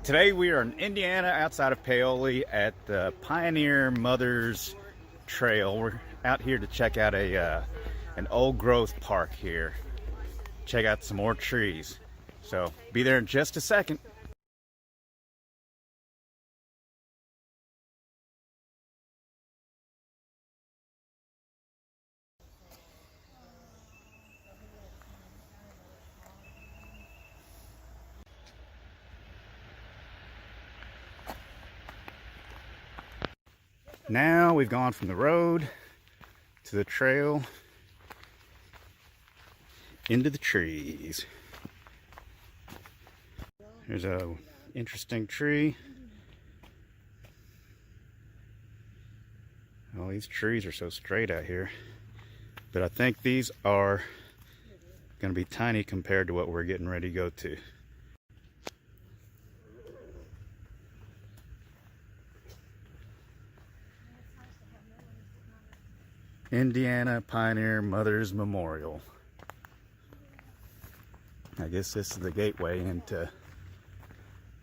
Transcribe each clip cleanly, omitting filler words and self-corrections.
Today we are in Indiana outside of Paoli at the Pioneer Mothers Trail. We're out here to check out an old growth park here. Check out some more trees. So be there in just a second. Now we've gone from the road to the trail into the trees. There's a interesting tree. All these trees are so straight out here, but I think these are going to be tiny compared to what we're getting ready to go to. Indiana Pioneer Mothers Memorial. I guess this is the gateway into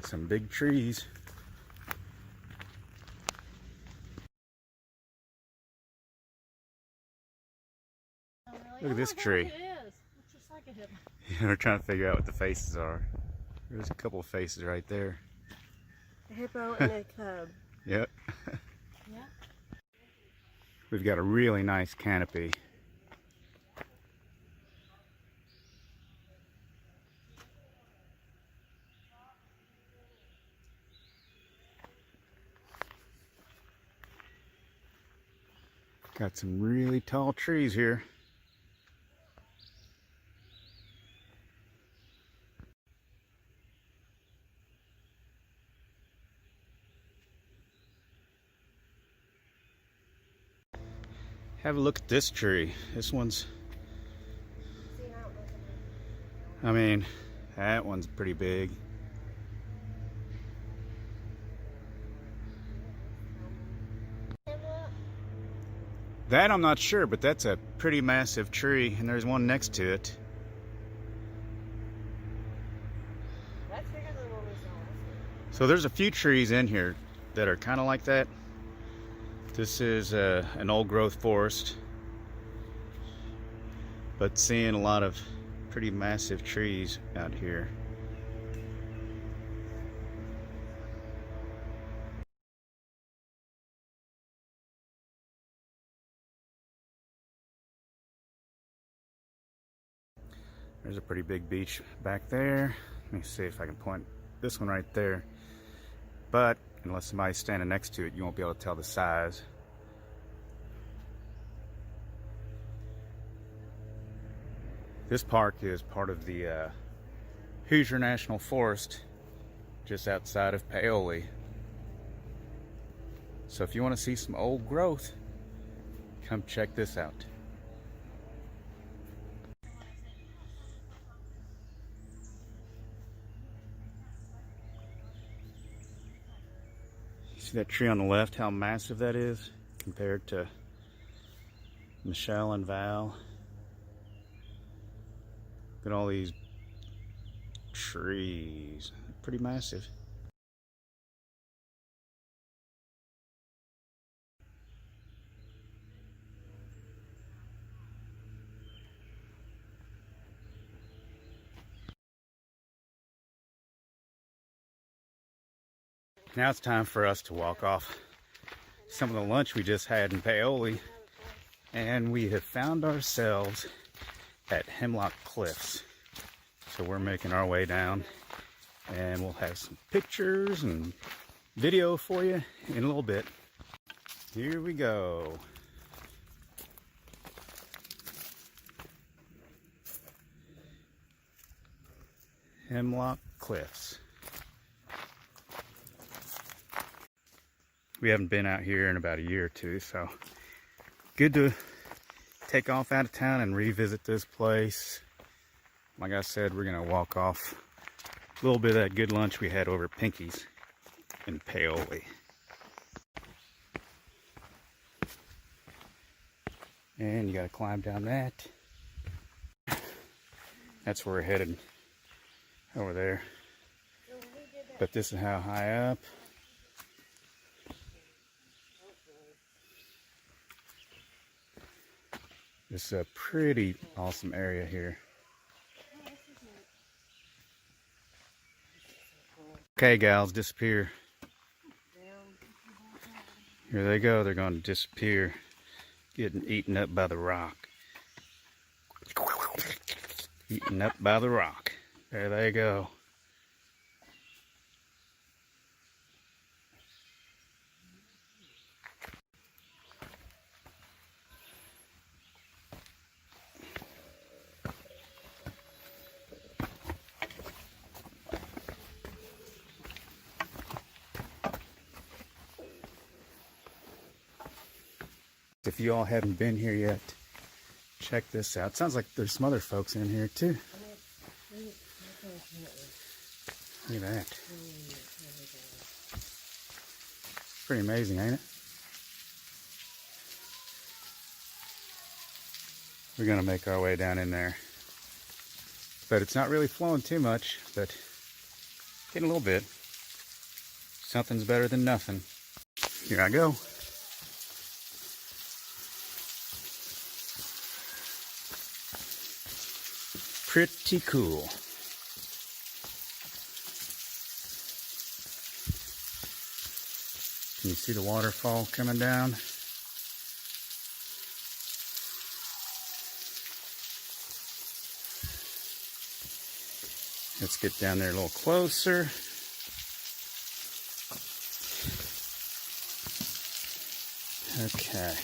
some big trees. Look at this tree. We're trying to figure out what the faces are. There's a couple of faces right there. A hippo and a cub. Yep. Yeah. We've got a really nice canopy. Got some really tall trees here. Have a look at this tree. This one's, I mean, that one's pretty big. That I'm not sure, but that's a pretty massive tree, and there's one next to it. That's bigger than what we saw last week. So there's a few trees in here that are kind of like that. This is an old growth forest, but seeing a lot of pretty massive trees out here. There's a pretty big beach back there. Let me see if I can point this one right there. But unless somebody's standing next to it, you won't be able to tell the size. This park is part of the Hoosier National Forest, just outside of Paoli. So if you want to see some old growth, come check this out. See that tree on the left, how massive that is compared to Michelle and Val. Look at all these trees, pretty massive. Now it's time for us to walk off some of the lunch we just had in Paoli, and we have found ourselves at Hemlock Cliffs. So we're making our way down, and we'll have some pictures and video for you in a little bit. Here we go. Hemlock Cliffs. We haven't been out here in about a year or two, so good to take off out of town and revisit this place. Like I said, we're gonna walk off a little bit of that good lunch we had over at Pinky's in Paoli. And you gotta climb down that. That's where we're headed, over there. So we did that But this is how high up. This is a pretty awesome area here. Okay, gals, disappear. Here they go. They're going to disappear. Getting eaten up by the rock. Eaten up by the rock. There they go. If you all haven't been here yet, check this out. Sounds like there's some other folks in here too. Look at that. Pretty amazing, ain't it? We're gonna make our way down in there. But it's not really flowing too much, but getting a little bit. Something's better than nothing. Here I go. Pretty cool. Can you see the waterfall coming down? Let's get down there a little closer. Okay.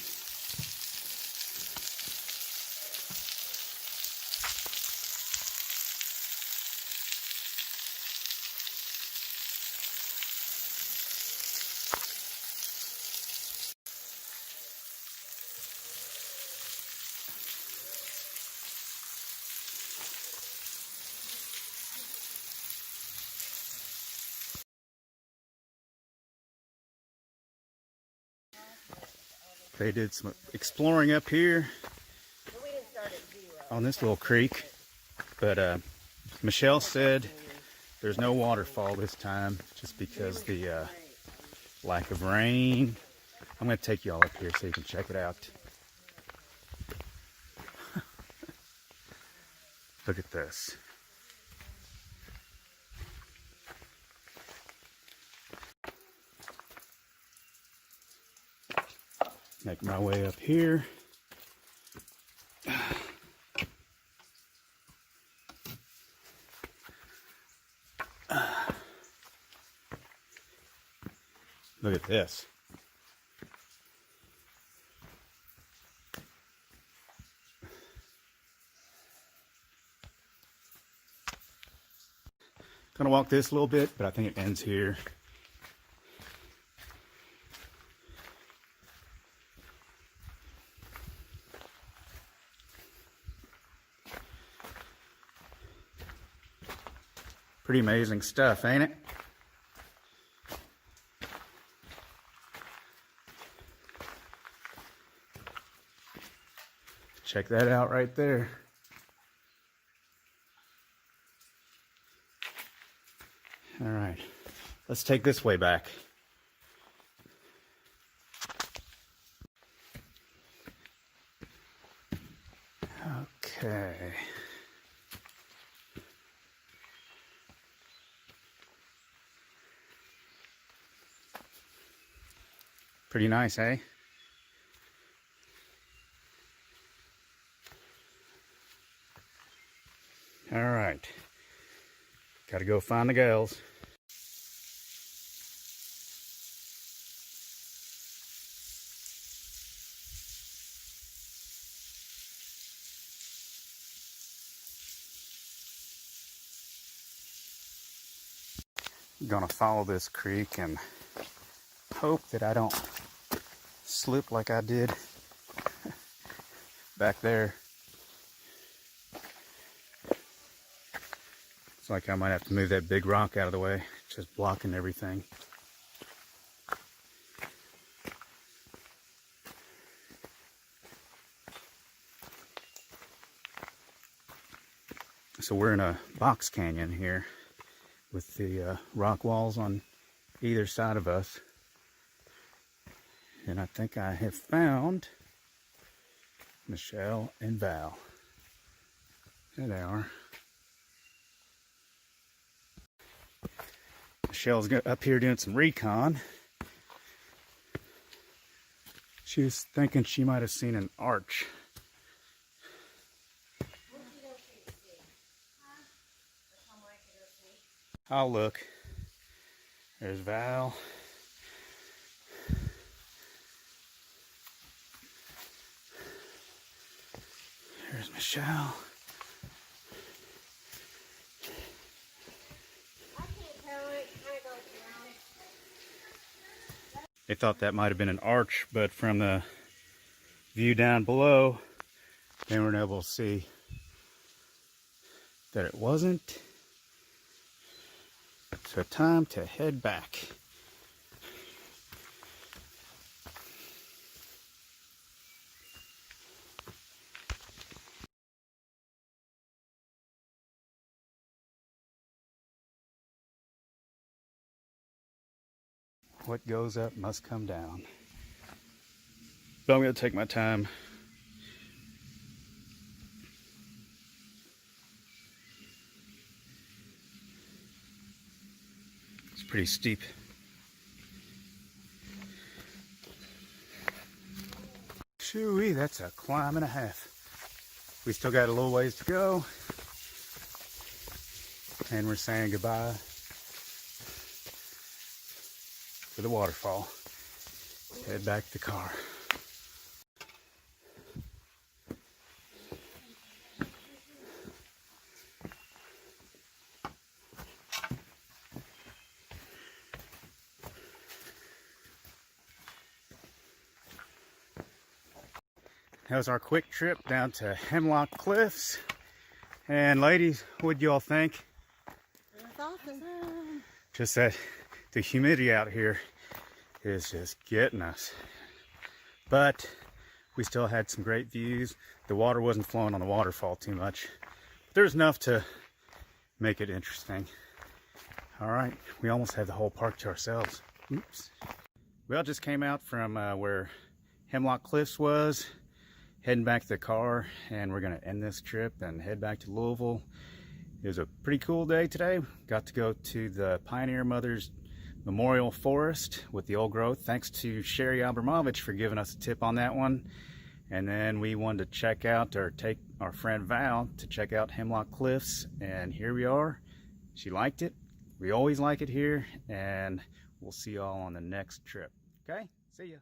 They did some exploring up here on this little creek, but Michelle said there's no waterfall this time just because the lack of rain. I'm going to take y'all up here so you can check it out. Look at this. Make my way up here. Look at this. Gonna walk this a little bit, but I think it ends here. Pretty amazing stuff, ain't it? Check that out right there. All right, let's take this way back. Okay. Pretty nice, eh? All right. Gotta go find the gals. I'm gonna follow this creek and hope that I don't slip like I did back there. It's like I might have to move that big rock out of the way, just blocking everything. So we're in a box canyon here. with the rock walls on either side of us. And I think I have found Michelle and Val. There they are. Michelle's up here doing some recon. She was thinking she might have seen an arch. I'll look. There's Val. There's Michelle. They thought that might have been an arch, but from the view down below, they weren't able to see that it wasn't. So time to head back. What goes up must come down. But I'm going to take my time. It's pretty steep. Shoo-wee, that's a climb and a half. We still got a little ways to go. And we're saying goodbye to the waterfall. Head back to the car. That was our quick trip down to Hemlock Cliffs. And ladies, what'd y'all think? That's awesome. Just that the humidity out here is just getting us. But we still had some great views. The water wasn't flowing on the waterfall too much. There's enough to make it interesting. All right, we almost had the whole park to ourselves. Oops. We all just came out from where Hemlock Cliffs was, heading back to the car, and we're gonna end this trip and head back to Louisville. It was a pretty cool day today. Got to go to the Pioneer Mothers Memorial Forest with the old growth. Thanks to Sherry Abramovich for giving us a tip on that one. And then we wanted to check out, or take our friend Val to check out Hemlock Cliffs, and here we are. She liked it. We always like it here, and we'll see y'all on the next trip. Okay, see ya.